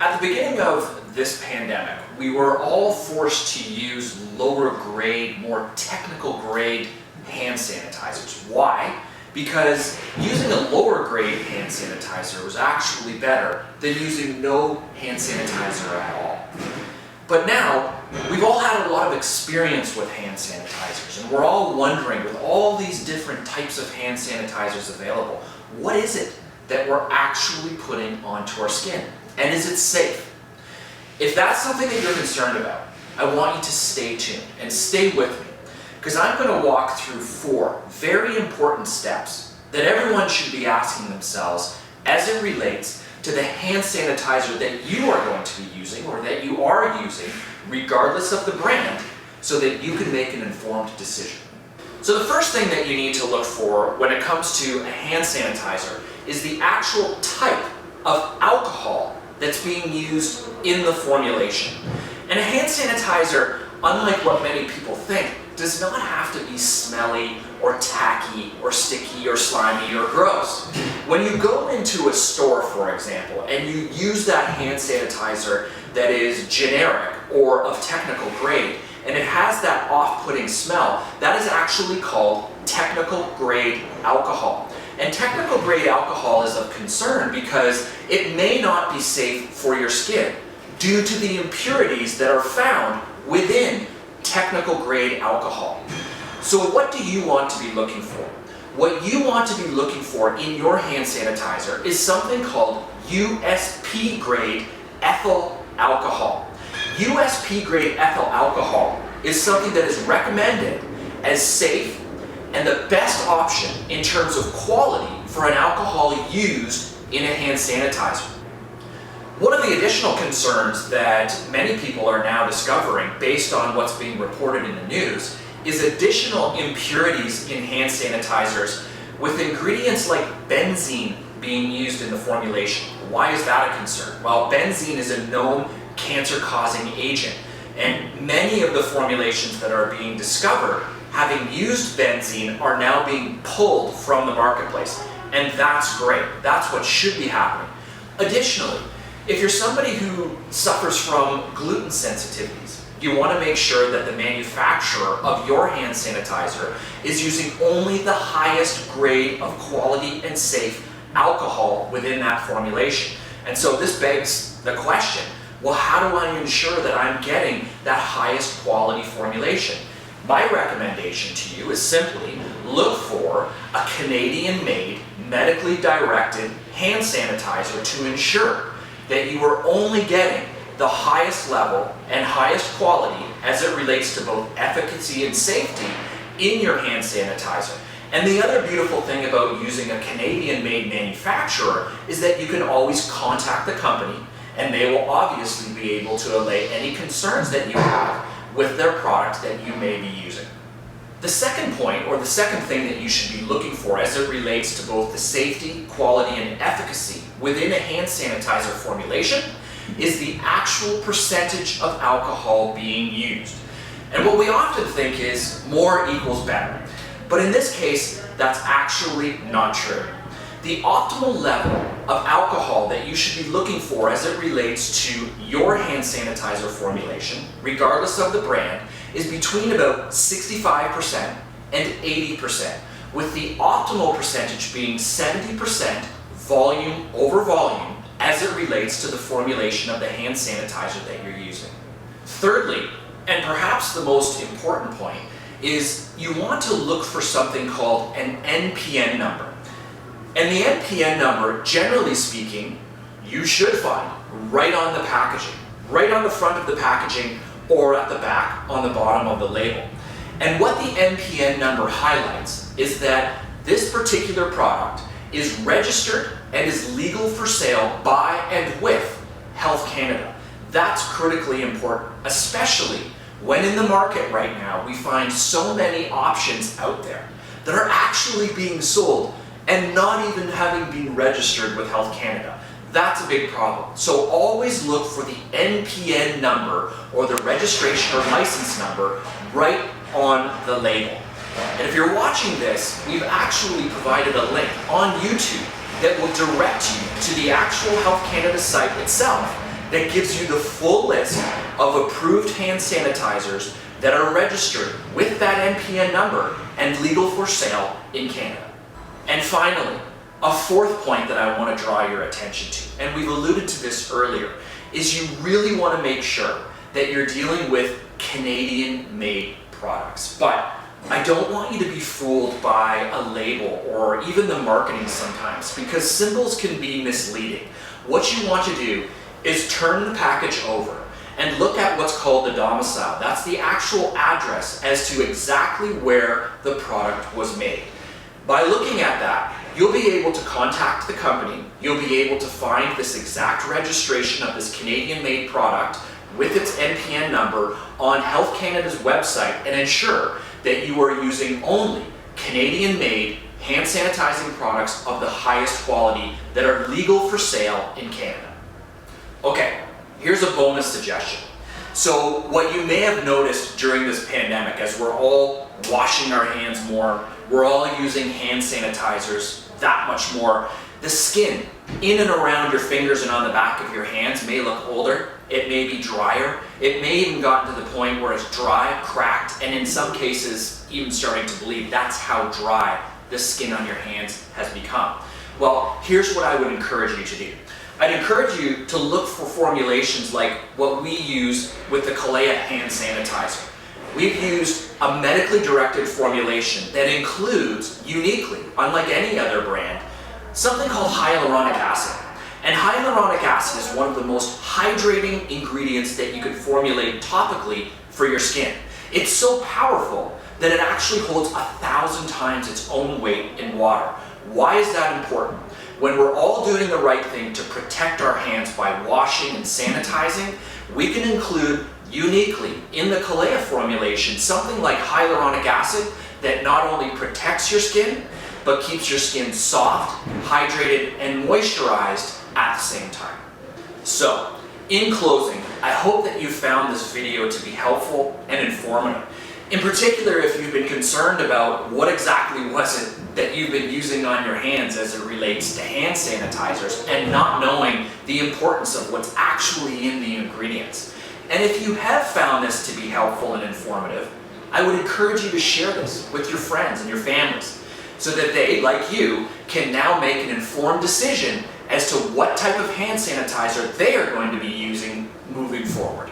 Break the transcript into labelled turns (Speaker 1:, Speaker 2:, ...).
Speaker 1: At the beginning of this pandemic, we were all forced to use lower grade, more technical grade hand sanitizers. Why? Because using a lower grade hand sanitizer was actually better than using no hand sanitizer at all. But now, we've all had a lot of experience with hand sanitizers, and we're all wondering, with all these different types of hand sanitizers available, what is it that we're actually putting onto our skin? And is it safe? If that's something that you're concerned about, I want you to stay tuned and stay with me, because I'm going to walk through 4 very important steps that everyone should be asking themselves as it relates to the hand sanitizer that you are going to be using or that you are using, regardless of the brand, so that you can make an informed decision. So the first thing that you need to look for when it comes to a hand sanitizer is the actual type of alcohol that's being used in the formulation. And a hand sanitizer, unlike what many people think, does not have to be smelly or tacky or sticky or slimy or gross. When you go into a store, for example, and you use that hand sanitizer that is generic or of technical grade, and it has that off-putting smell, that is actually called technical grade alcohol. And technical grade alcohol is of concern because it may not be safe for your skin due to the impurities that are found within technical grade alcohol. So what do you want to be looking for? What you want to be looking for in your hand sanitizer is something called USP grade ethyl alcohol. USP grade ethyl alcohol is something that is recommended as safe and the best option in terms of quality for an alcohol used in a hand sanitizer. One of the additional concerns that many people are now discovering based on what's being reported in the news is additional impurities in hand sanitizers with ingredients like benzene being used in the formulation. Why is that a concern? Well, benzene is a known cancer-causing agent, and many of the formulations that are being discovered having used benzene are now being pulled from the marketplace. And that's great. That's what should be happening. Additionally, if you're somebody who suffers from gluten sensitivities, you want to make sure that the manufacturer of your hand sanitizer is using only the highest grade of quality and safe alcohol within that formulation. And so this begs the question, well, how do I ensure that I'm getting that highest quality formulation? My recommendation to you is simply look for a Canadian-made, medically directed hand sanitizer to ensure that you are only getting the highest level and highest quality as it relates to both efficacy and safety in your hand sanitizer. And the other beautiful thing about using a Canadian-made manufacturer is that you can always contact the company and they will obviously be able to allay any concerns that you have with their product that you may be using. The second point, or the second thing that you should be looking for as it relates to both the safety, quality, and efficacy within a hand sanitizer formulation is the actual percentage of alcohol being used. And what we often think is more equals better. But in this case, that's actually not true. The optimal level of alcohol that you should be looking for as it relates to your hand sanitizer formulation, regardless of the brand, is between about 65% and 80%, with the optimal percentage being 70% volume over volume as it relates to the formulation of the hand sanitizer that you're using. Thirdly, and perhaps the most important point, is you want to look for something called an NPN number. And the NPN number, generally speaking, you should find right on the packaging, right on the front of the packaging or at the back on the bottom of the label. And what the NPN number highlights is that this particular product is registered and is legal for sale by and with Health Canada. That's critically important, especially when in the market right now we find so many options out there that are actually being sold and not even having been registered with Health Canada. That's a big problem. So always look for the NPN number or the registration or license number right on the label. And if you're watching this, we've actually provided a link on YouTube that will direct you to the actual Health Canada site itself that gives you the full list of approved hand sanitizers that are registered with that NPN number and legal for sale in Canada. And finally, a fourth point that I want to draw your attention to, and we've alluded to this earlier, is you really want to make sure that you're dealing with Canadian-made products. But I don't want you to be fooled by a label or even the marketing sometimes, because symbols can be misleading. What you want to do is turn the package over and look at what's called the domicile. That's the actual address as to exactly where the product was made. By looking at that, you'll be able to contact the company, you'll be able to find this exact registration of this Canadian-made product with its NPN number on Health Canada's website and ensure that you are using only Canadian-made hand sanitizing products of the highest quality that are legal for sale in Canada. Okay, here's a bonus suggestion. So what you may have noticed during this pandemic, as we're all washing our hands more, we're all using hand sanitizers that much more, the skin in and around your fingers and on the back of your hands may look older, it may be drier, it may even gotten to the point where it's dry, cracked, and in some cases even starting to bleed. That's how dry the skin on your hands has become. Well, here's what I would encourage you to do. I'd encourage you to look for formulations like what we use with the Kalea hand sanitizer. We've used a medically directed formulation that includes, uniquely, unlike any other brand, something called hyaluronic acid. And hyaluronic acid is one of the most hydrating ingredients that you could formulate topically for your skin. It's so powerful that it actually holds 1,000 times its own weight in water. Why is that important? When we're all doing the right thing to protect our hands by washing and sanitizing, we can include uniquely in the Kalea formulation something like hyaluronic acid that not only protects your skin, but keeps your skin soft, hydrated, and moisturized at the same time. So, in closing, I hope that you found this video to be helpful and informative. In particular, if you've been concerned about what exactly was it that you've been using on your hands as it relates to hand sanitizers and not knowing the importance of what's actually in the ingredients. And if you have found this to be helpful and informative, I would encourage you to share this with your friends and your families so that they, like you, can now make an informed decision as to what type of hand sanitizer they are going to be using moving forward.